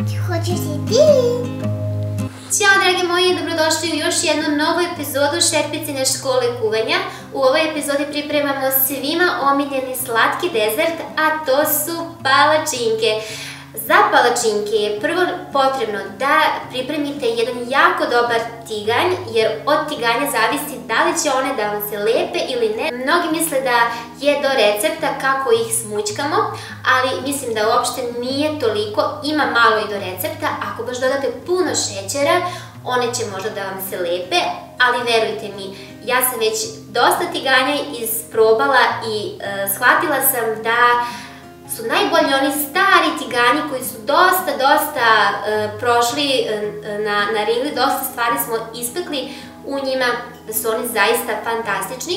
Hoćeš i ti? Ćao dragi moji, dobrodošli u još jednu novu epizodu Šerpicine škole kuvanja. U ovoj epizodi pripremamo svima omiljeni slatki dezert, a to su palačinke. Za palačinke je prvo potrebno da pripremite jedan jako dobar tiganj, jer od tiganja zavisi da li će one da vam se lepe ili ne. Mnogi misle da je do recepta kako ih smućkamo, ali mislim da uopšte nije toliko, ima malo i do recepta. Ako baš dodate puno šećera, one će možda da vam se lepe, ali verujte mi, ja sam već dosta tiganja isprobala i shvatila sam da su najbolji oni stari tiganji koji su dosta prošli na ringli, dosta stvari smo ispekli u njima, da su oni zaista fantastični.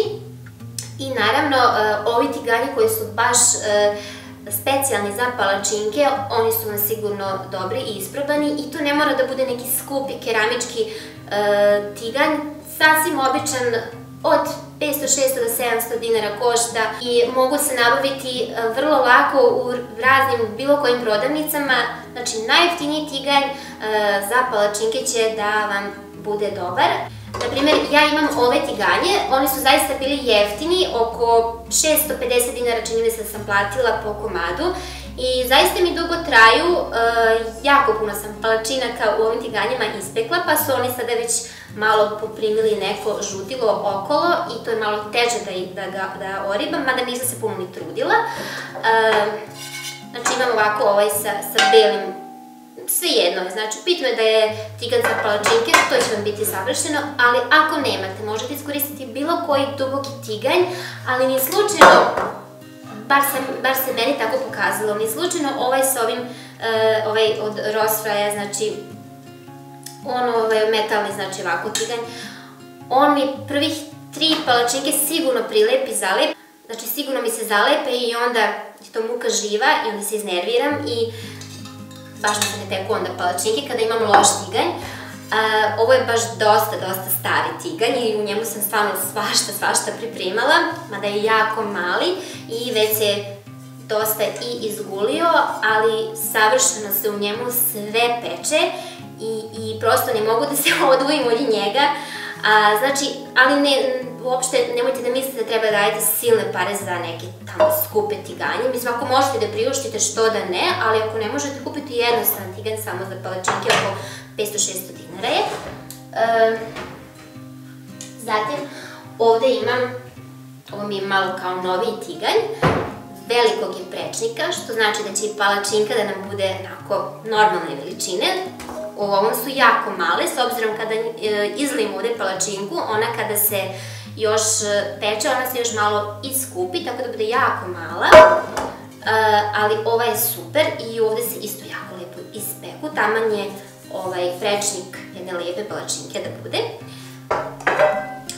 I naravno, ovi tiganji koji su baš specijalni za palačinke, oni su vam sigurno dobri i isprobani i to ne mora da bude neki skupi keramički tiganj, sasvim običan, od 500, 600 do 700 dinara košta i mogu se nabaviti vrlo lako u raznim bilo kojim prodavnicama. Znači, najjeftiniji tiganj za palačinke će da vam bude dobar. Naprimjer, ja imam ove tiganje, oni su zaista bili jeftini, oko 650 dinara čini mi se da sam platila po komadu. I zaista mi dugo traju, jako puno sam palačinaka u ovim tiganjima ispekla, pa su oni sada već malo poprimili neko žutilo okolo i to je malo teže da oribam, mada nisam se puno ni trudila. Znači imam ovako ovaj sa belim, svejedno je, znači bitno je da je tiganj za palačinke, to će vam biti savršeno, ali ako nemate, možete iskoristiti bilo koji duboki tiganj, ali ni slučajno, bar se meni tako pokazalo, ni slučajno ovaj sa ovim, ovaj od Rosfraja, znači on metalni, znači ovako tiganj, on mi prvih 3 palačinke sigurno prilepi, zalepi, znači sigurno mi se zalepe i onda je to muka živa i onda se iznerviram i baš mi se ne teku onda palačinke kada imam loš tiganj. Ovo je baš dosta stari tiganj i u njemu sam stvarno svašta pripremala, mada je jako mali i već se dosta i izgulio, ali savršeno se u njemu sve peče i prosto ne mogu da se odvojim od njega. Znači, ali uopšte nemojte da mislite da treba da dajete silne pare za neke tamo skupe tiganje. Mislim, ako možete da priuštite, što da ne, ali ako ne možete kupiti jednostavan tiganj samo za palačinke, oko 500-600 dinara je. Zatim, ovde imam, ovo mi je malo kao noviji tiganj, velikog je prečnika, što znači da će i palačinka da nam bude onako normalne veličine. U ovom su jako male, s obzirom kada izlijemo ovde palačinku, ona kada se još peče, ona se još malo iskupi, tako da bude jako mala. Ali ova je super i ovde se isto jako lepo ispeku, taman je prečnik jedne lepe palačinke da bude.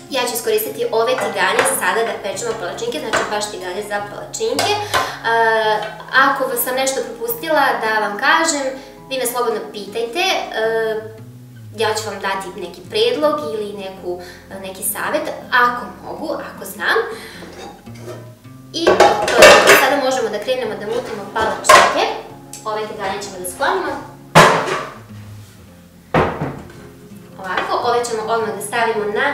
Ja ću iskoristiti ove tiganje sada da pečemo palačinke, znači baš tiganje za palačinke. Ako sam nešto propustila da vam kažem, vi me slobodno pitajte, ja ću vam dati neki predlog ili neki savjet, ako mogu, ako znam. I sada možemo da krenemo da mutimo palačinke. Ove tiganje ćemo da sklonimo. Ovako, ove ćemo odmah da stavimo na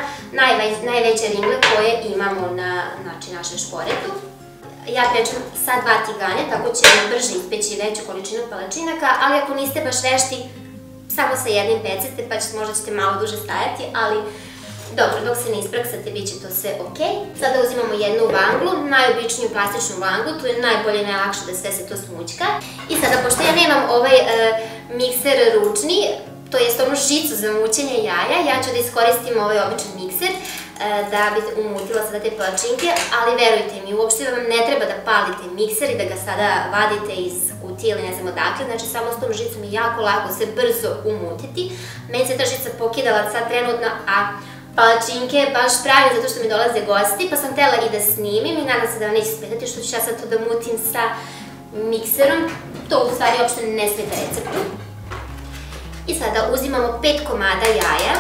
najveće ringle koje imamo na našem šporetu. Ja pečem sa 2 tiganja, tako će brže ispeći veću količinu palačinaka, ali ako niste baš vešti, samo sa jednim pecite, pa možda ćete malo duže stajati, ali dobro, dok se ne ispraksate, bit će to sve ok. Sada uzimamo jednu vanglu, najobičniju plastičnu vanglu, tu je najbolje i najlakše da sve se to smućka. I sada, pošto ja nemam ovaj mikser ručni, to jest onu žicu za mućenje jaja, ja ću da iskoristim ovaj običan mikser da bi umutila sada te palačinke, ali verujte mi, uopšte vam ne treba da palite mikser i da ga sada vadite iz kutije ili ne znam odakle, znači samo s tom žicom je jako lako se brzo umutiti. Meni se ta žica pokidala sad trenutno, a palačinke baš pravim zato što mi dolaze gosti, pa sam htela i da snimim i nadam se da vam neće smetati što ću ja sad to da mutim sa mikserom. To u stvari uopšte ne smeta receptu. I sada uzimamo 5 komada jaja.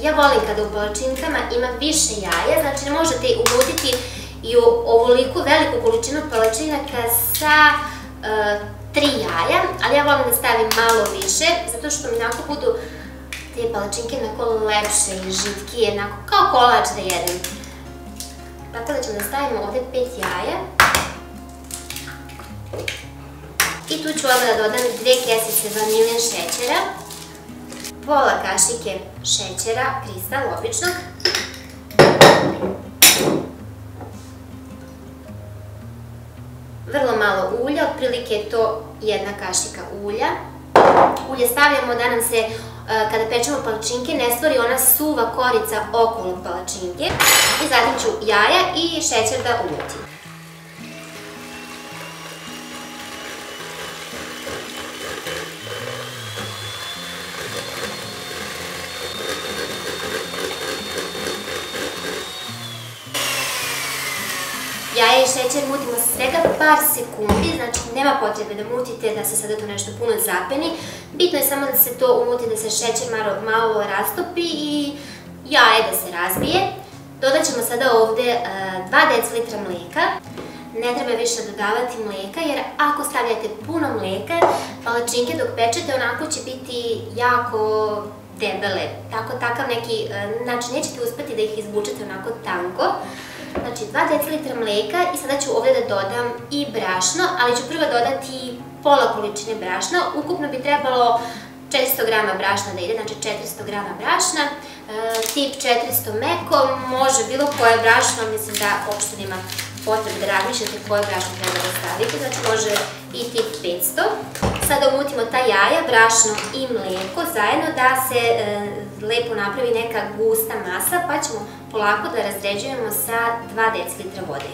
Ja volim kada u palačinkama ima više jaja, znači ne možete umutiti i u ovoliku veliku količinu palačinaka sa 3 jaja, ali ja volim da stavim malo više, zato što mi onako budu te palačinke onako lepše i žitkije, onako kao kolač da jedem. Tako da ćemo da stavimo ovde 5 jaja. I tu ću ovdje da dodam 2 kesice vanilin šećera, pola kašike šećera, kristal, običnog, vrlo malo ulja, otprilike je to 1 kašika ulja. Ulje stavljamo da nam se, kada pečemo palačinke, ne stvori ona suva korica okolo palačinke. I zatim ću jaja i šećer da umutim. Jaja i šećer mutimo svega par sekundi, znači nema potrebe da mutite da se sada tu nešto puno zapeni. Bitno je samo da se to umuti, da se šećer malo rastopi i jaje da se razbije. Dodat ćemo sada ovde 2 decilitra mleka. Ne treba više dodavati mleka jer ako stavljate puno mleka, palačinke dok pečete onako će biti jako debele. Takav neki, znači nećete uspeti da ih izvučete onako tanko. Znači 2 decilitra mleka i sada ću ovdje da dodam i brašno, ali ću prvo dodati pola količine brašna. Ukupno bi trebalo 400 grama brašna da ide, znači 400 grama brašna. Tip 400 meko, može bilo koje brašno, mislim da uopšte nema potrebe da razmišljate koje brašno treba da stavite, znači može i tip 500. Sada umutimo ta jaja, brašno i mleko zajedno da se lepo napravi neka gusta masa, pa ćemo polako da razređujemo sa 2 decilitra vode.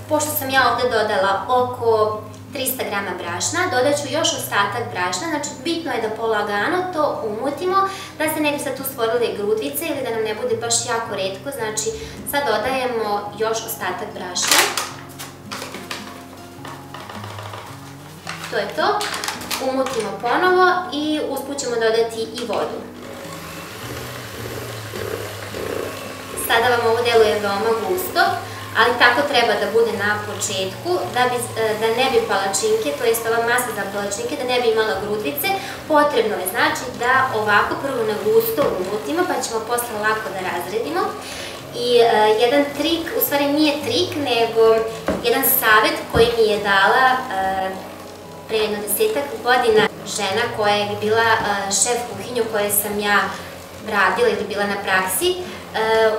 Pošto sam ja ovdje dodala oko 300 grama brašna, dodat ću još ostatak brašna, znači bitno je da polagano to umutimo, da se ne bi sad tu stvorile grudvice ili da nam ne bude baš jako retko, znači sad dodajemo još ostatak brašna. To je to, umutimo ponovo i usput ćemo dodati i vodu. Sada vam ovo deluje veoma gusto, ali tako treba da bude na početku, da ne bi palačinke, to jest ova masa za palačinke, da ne bi imala grudvice. Potrebno je znači da ovako prvo na gusto umutimo, pa ćemo posle lako da razredimo. I jedan trik, u stvari nije trik, nego jedan savet koji mi je dala pre jedno 10-ak godina žena koja je bila šef kuhinju koje sam ja radila ili bila na praksi.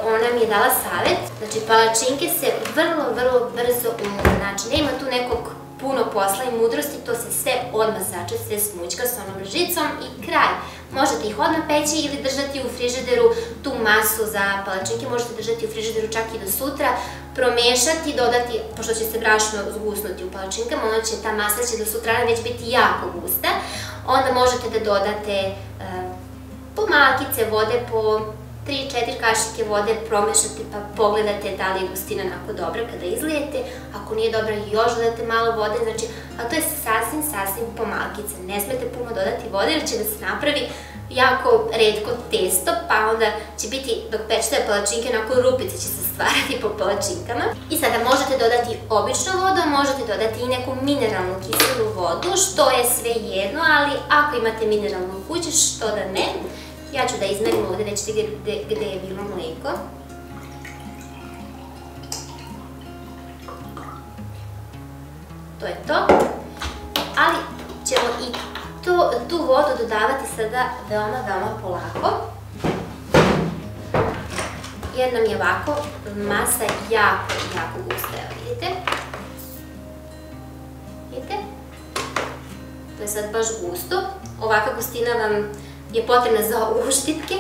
Ona mi je dala savet, znači palačinke se vrlo brzo umute, znači nema tu nekog puno posla i mudrosti, to se sve odmah sače, sve smućka s onom žicom i kraj. Možete ih odmah peći ili držati u frižideru tu masu za palačinke, možete držati u frižideru čak i do sutra, promešati, dodati, pošto će se brašno zgusnuti u palačinkama, onda će ta masa do sutrana već biti jako gusta, onda možete da dodate po malkice vode, po 3-4 kašike vode, promešate pa pogledate da li je gustina onako dobra kada izlijete. Ako nije dobra, još dodate malo vode, znači, a to je sasvim po malkice. Ne smete puno dodati vode jer će da se napravi jako retko testo, pa onda će biti, dok pečete palačinke, onako rupice će se stvarati po palačinkama. I sada možete dodati običnu vodu, možete dodati i neku mineralnu kiselu vodu, što je sve jedno, ali ako imate mineralnu u kući, što da ne. Ja ću da izmerim ovdje, već gde je bilo mlijeko. To je to. Ali ćemo i tu vodu dodavati sada veoma polako. Jer nam je ovako masa jako gusta, evo vidite. Vidite? To je sad baš gusto. Ovakva gustina vam je potrebna za uštipke.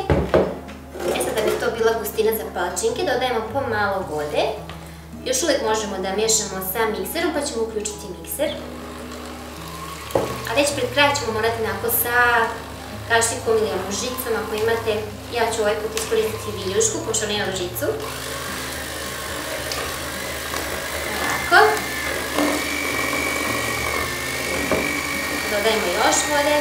Sad da bi to bila gustina za palačinke, dodajemo pomalo vode. Još uvijek možemo da miješamo sa mikserom, pa ćemo uključiti mikser. A već pred kraj ćemo morati onako sa kašikom ili ovom žicom, ako imate, ja ću ovaj put iskoristiti viljušku, pošto nemam žicu. Ovako. Dodajemo još vode.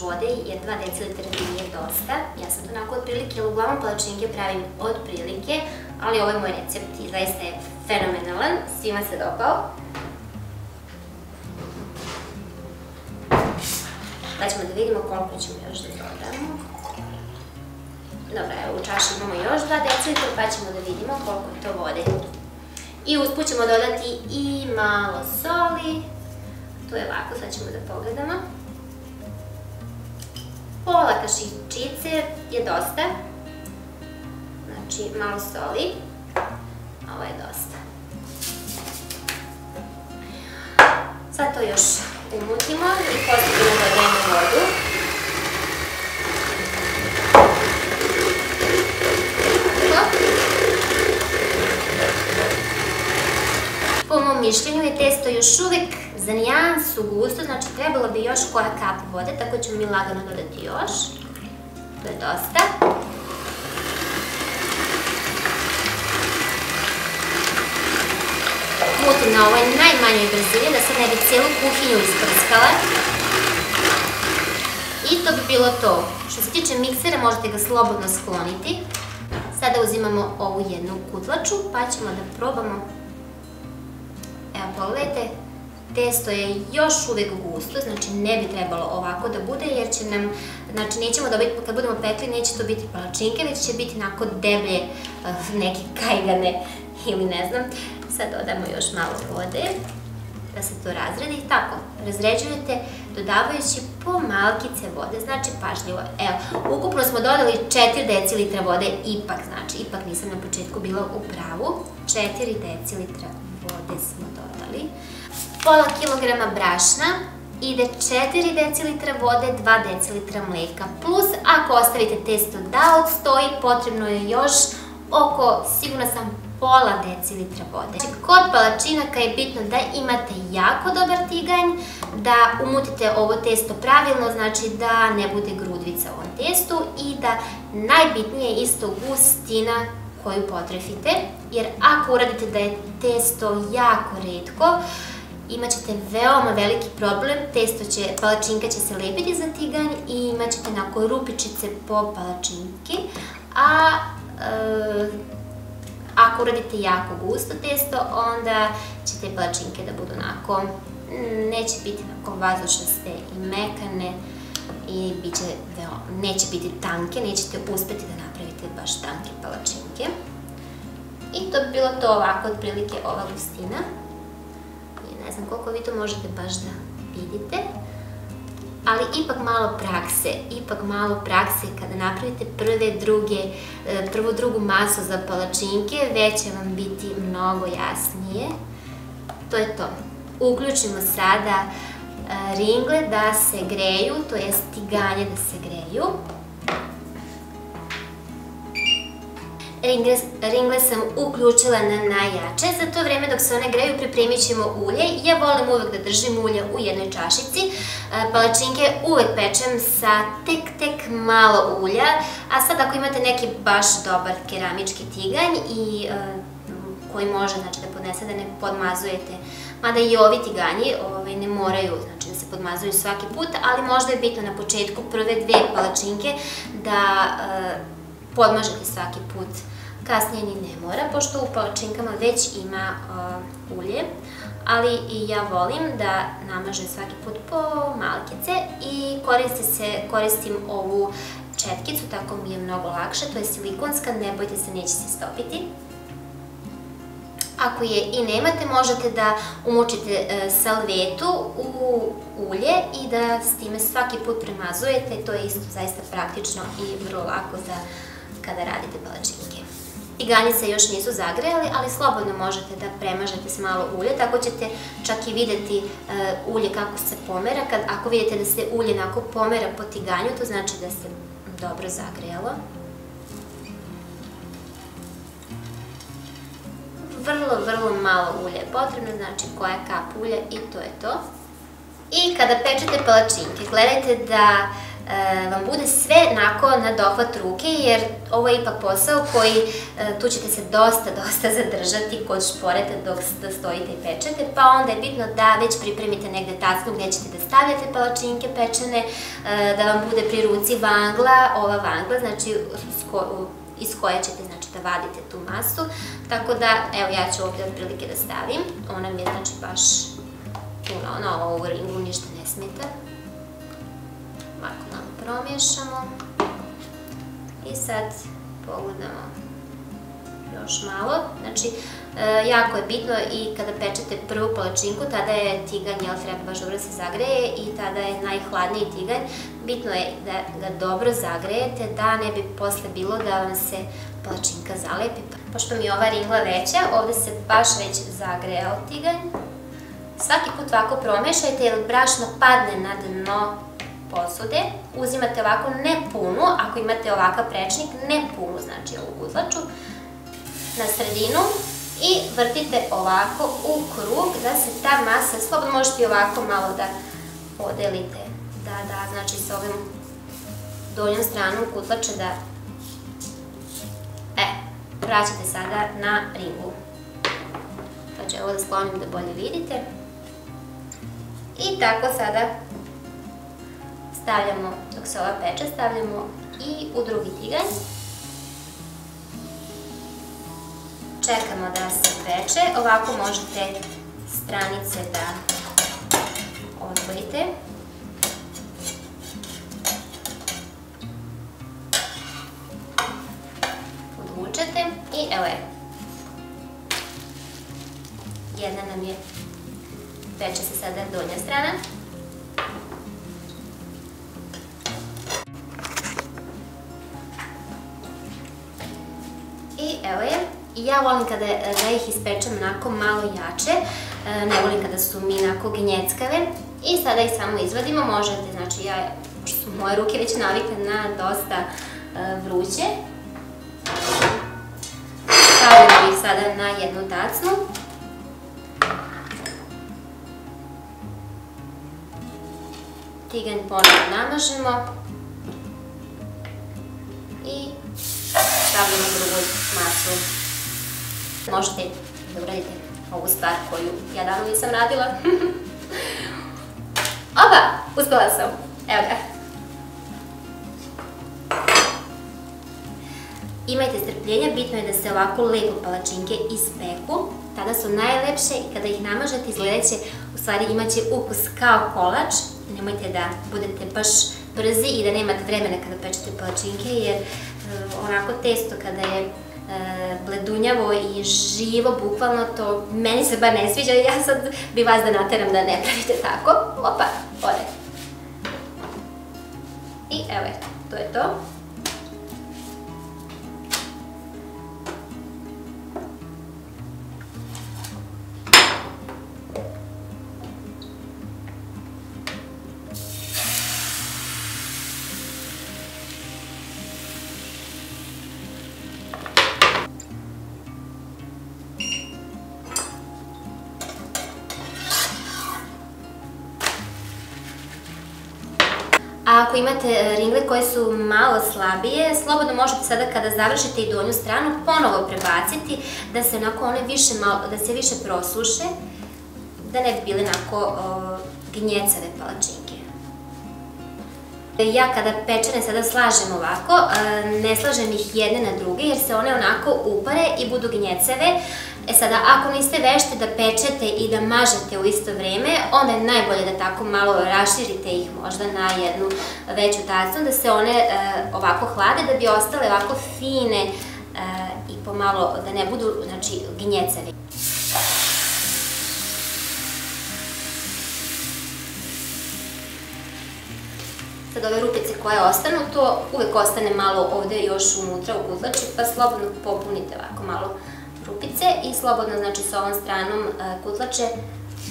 vode jer 2 decilitra nije dosta. Ja sam to onako otprilike, jer uglavnom palačinke pravim otprilike, ali ovo je moj recept i zaista je fenomenalan, svima se dopao. Pa ćemo da vidimo koliko ćemo još da dodamo. Dobro, evo u čaši imamo još 2 decilitra pa ćemo da vidimo koliko je to vode. I usput ćemo dodati i malo soli. To je ovako, sad ćemo da pogledamo. Pola kašičice je dosta. Znači malo soli. Ovo je dosta. Sad to još umutimo i postupno dodajemo vodu. Po mom mišljenju je testo još uvijek za nijansu gusto, znači trebalo bi još koja kap vode, tako ćemo mi lagano dodati još. To je dosta. Mutim na ovoj najmanjoj brzini da sad ne bi cijelu kuhinju isprskala. I to bi bilo to. Što se tiče miksera možete ga slobodno skloniti. Sada uzimamo ovu jednu kutlaču pa ćemo da probamo. Evo pogledajte, testo je još uvijek gusto, znači ne bi trebalo ovako da bude jer će nam, znači nećemo dobiti, kad budemo pekli neće to biti palačinke, već će biti onako deblje neke kajgane ili ne znam. Sad dodamo još malo vode da se to razredi. Tako, razređujete dodavajući po malkice vode, znači pažljivo. Evo, ukupno smo dodali 4 decilitra vode, ipak nisam na početku bila u pravu. 4 decilitra vode smo dodali. Pola kilograma brašna, ide 4 decilitra vode, 2 decilitra mlijeka. Plus, ako ostavite testo da odstoji, potrebno je još oko, sigurno sam, pola decilitra vode. Kod palačinaka je bitno da imate jako dobar tiganj, da umutite ovo testo pravilno, znači da ne bude grudvica u ovom testu i da najbitnije je isto gustina koju potrefite, jer ako uradite da je testo jako retko, imat ćete veoma veliki problem, palačinka će se lepiti za tiganj i imat ćete onako rupičice po palačinki, a ako uradite jako gusto testo, onda će te palačinke da budu onako, neće biti onako vazdušnaste i mekane i neće biti tanke, nećete uspjeti da napravite baš tanke palačinke. I to bi bilo to ovako, otprilike ova gustina. Ne znam koliko vi to možete baš da vidite, ali ipak malo prakse kada napravite prvu, drugu masu za palačinke, već će vam biti mnogo jasnije. To je to. Uključimo sada ringle da se greju, to jest tiganje da se greju. Ringle sam uključila na najjače, za to vrijeme dok se one greju pripremit ćemo ulje. Ja volim uvijek da držim ulje u jednoj čašici, palačinke uvijek pečem sa tek malo ulja, a sad ako imate neki baš dobar keramički tiganj i koji može da podnese da ne podmazujete, mada i ovi tiganji ne moraju da se podmazuju svaki put, ali možda je bitno na početku prve 2 palačinke da podmažete svaki put, kasnije ni ne mora, pošto u palačinkama već ima ulje, ali i ja volim da namažem svaki put po malkice i koristim ovu četkicu, tako mi je mnogo lakše, to je silikonska, ne bojte se, neće se stopiti. Ako je i nemate, možete da umočite salvetu u ulje i da s time svaki put premazujete, to je isto zaista praktično i vrlo lako za kada radite palačinke. Tiganje se još nisu zagrejali, ali slobodno možete da premažete s malo ulja, tako ćete čak i vidjeti ulje kako se pomera. Ako vidite da se ulje onako pomera po tiganju, to znači da se dobro zagrejalo. Vrlo malo ulja je potrebno, znači koja kap ulja i to je to. I kada pečete palačinke, gledajte da vam bude sve na dohvat ruke, jer ovo je ipak posao koji tu ćete se dosta zadržati kod šporeta dok stojite i pečete, pa onda je bitno da već pripremite negde tacnu gdje ćete da stavljate palačinke pečene, da vam bude pri ruci vangla, ova vangla, znači iz koje ćete da vadite tu masu, tako da, evo ja ću ovdje otprilike da stavim, ona mi je znači baš puno, na ovu ringu ništa ne smeta. Ovako nam promiješamo i sad pogledamo još malo, znači jako je bitno i kada pečete prvu palačinku, tada je tiganj, treba baš dobro da se zagreje i tada je najhladniji tiganj. Bitno je da ga dobro zagrejete, da ne bi posle bilo da vam se palačinka zalepi. Pošto mi je ova ringla veća, ovde se baš već zagrejao tiganj. Svaki put ovako promešajte jer brašno padne na dno posude. Uzimate ovako ne punu, ako imate ovakav prečnik, ne punu, znači ovu kutlaču, na sredinu i vrtite ovako u krug da se ta masa, slobodno možete i ovako malo da podelite, znači sa ovim donjom stranom kutlače da vraćate sada na ringu. Pa ću ovo da sklonim da bolje vidite. I tako sada stavljamo, dok se ova peče, stavljamo i u drugi tiganj. Čekamo da se peče, ovako možete stranice da odvojite. Odvučete i evo je. Jedna nam je, peče se sada donja strana. I evo je. I ja volim kada ih ispečem onako malo jače, ne volim kada su mi onako gnjeckave. I sada ih samo izvadimo, možete, znači ja, pošto su moje ruke već navikle na dosta vruće, stavljamo ih sada na jednu tacnu. Tiganj ponovno namažemo i stavljamo drugu masu. Možete da uradite ovu stvar koju ja davno nisam radila. Opa, uspela sam. Evo ga. Imajte strpljenja, bitno je da se ovako lepo palačinke ispeku. Tada su najlepše i kada ih namažete izgledat će, u stvari imat će ukus kao kolač. Nemojte da budete baš brzi i da nemate vremena kada pečete palačinke, jer onako testo kada je bledunjavo i živo, bukvalno, to meni se bar ne sviđa, ja sad bi vas da nateram da ne pravite tako. Opa, ode. I evo je, to je to. A ako imate ringle koje su malo slabije, slobodno možete sada kada završite i donju stranu ponovo prebaciti da se onako one više prosuše, da ne bi bile onako gnjecave palačinke. Ja kada pečene sada slažem ovako, ne slažem ih jedne na druge jer se one onako upare i budu gnjecave. E sada, ako niste vešti da pečete i da mažete u isto vreme, onda je najbolje da tako malo raširite ih možda na jednu veću tacnu, da se one ovako hlade, da bi ostale ovako fine i pomalo da ne budu, znači, gnjecave. Sad ove rupice koje ostanu, to uvek ostane malo ovde još unutra u kutlači, pa slobodno popunite ovako malo rupice i slobodno, znači, sa ovom stranom kutlače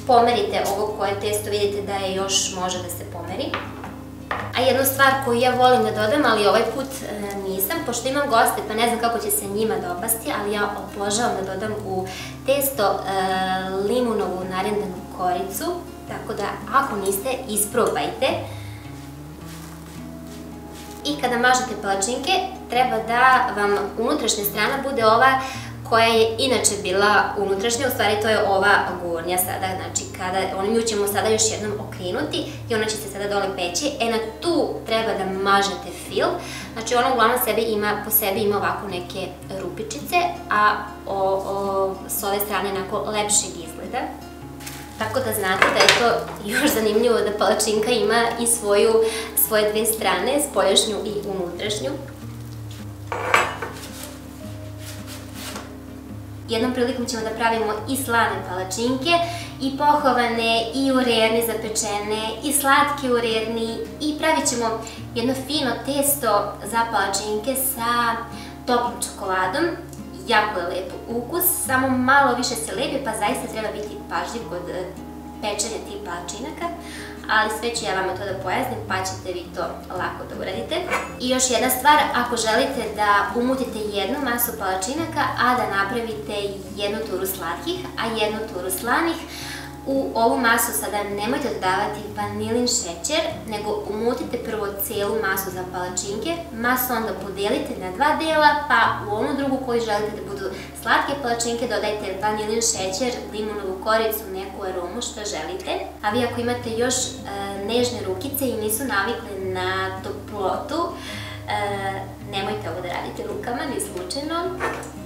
pomerite ovo koje testo, vidite da je još može da se pomeri. A jednu stvar koju ja volim da dodam, ali ovaj put nisam, pošto imam goste pa ne znam kako će se njima dopasti, ali ja obožavam da dodam u testo limunovu narendanu koricu, tako da ako niste, isprobajte. I kada mažete palačinke, treba da vam unutrašnja strana bude ova koja je inače bila unutrašnja, u stvari to je ova gornja sada, znači nju ćemo sada još jednom okrenuti i ona će se sada dole peći. Na tu treba da mažete fil, znači ona uglavnom po sebi ima ovako neke rupičice, a s ove strane onako lepšeg izgleda. Tako da znate da je to još zanimljivo da palačinka ima i svoje dve strane, spoljašnju i unutrašnju. Jednom prilikom ćemo da pravimo i slane palačinke, i pohovane, i u rerni zapečene, i slatke u rerni, i pravit ćemo jedno fino testo za palačinke sa toplom čokoladom. Jako je lep ukus, samo malo više se lepi, pa zaista treba biti pažljiv kod pečenja tih palačinaka, ali sve ću ja vama to da pojasnim, pa ćete vi to lako da uradite. I još jedna stvar, ako želite da umutite jednu masu palačinaka, a da napravite jednu turu slatkih, a jednu turu slanih, u ovu masu sada nemojte dodavati vanilin šećer, nego umutite prvo celu masu za palačinke, masu onda podelite na dva dela, pa u onu drugu koju želite da budu slatke palačinke dodajte vanilin šećer, limonovu koricu, neku aromu, što želite. A vi ako imate još nežne rukice i nisu navikli na toplotu, nemojte ovo da radite rukama, ni slučajno.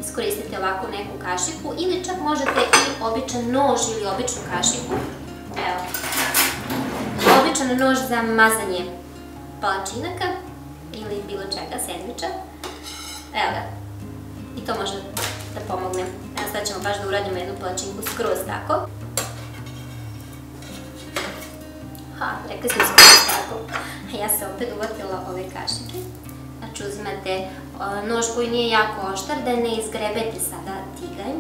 Iskoristite ovako neku kašiku ili čak možete i običan nož ili običnu kašiku. Evo, običan nož za mazanje palačinaka ili bilo čega, sendviča. Evo ga. I to može da pomogne. Evo sad ćemo baš da uradimo jednu palačinku skroz tako. Rekli smo skroz tako. Ja se opet uvatila ove kašike. Znači uzimate nož koji nije jako oštar, da ne izgrebete sada tiganj.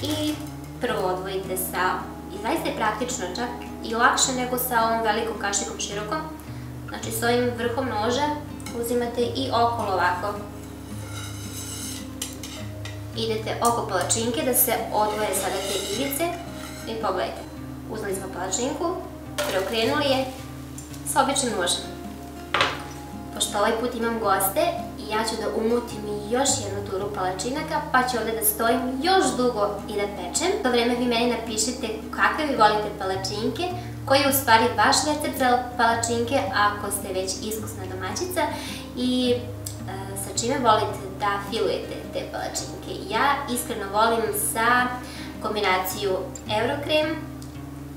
I prvo odvojite i zaista je praktično čak i lakše nego sa ovom velikom kašikom širokom. Znači s ovim vrhom noža uzimate i okolo ovako. Idete oko palačinke da se odvoje sada te ivice i pogledajte. Uzeli smo palačinku, preokrenuli je sa običnim nožem. Pošto ovaj put imam goste i ja ću da umutim još jednu turu palačinaka, pa ću ovdje da stojim još dugo i da pečem. U to vreme vi meni napišite kakve vi volite palačinke, koji je u stvari vaš recept za palačinke ako ste već iskusna domaćica i sa čime volite da filujete te palačinke. Ja iskreno volim sa kombinaciju eurokrem,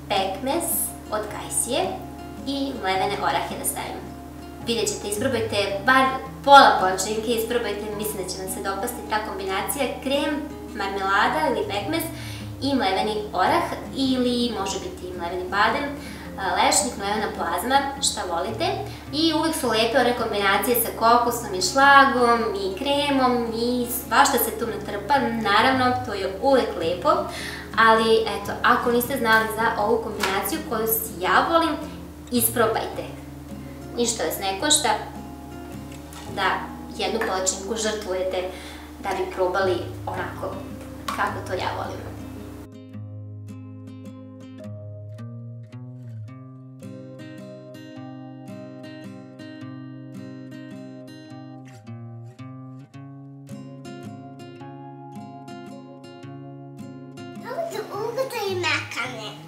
pekmez od kajsije i mlevene orahe da stavim. Vidjet ćete, isprobajte bar pola palačinke, isprobajte, mislim da će vam se dopasti ta kombinacija, krem, marmelada ili pekmez i mleveni orah ili može biti i mleveni badem, lešnik, mlevena plazma, šta volite. I uvijek su lepe one kombinacije sa kokosom i šlagom i kremom i svašta se tu natrpa, naravno to je uvijek lepo, ali eto, ako niste znali za ovu kombinaciju koju ja volim, isprobajte. Ništa vas ne košta da jednu palačinku žrtvujete da bi probali onako kako to ja volim. Ovo su ugotove makane.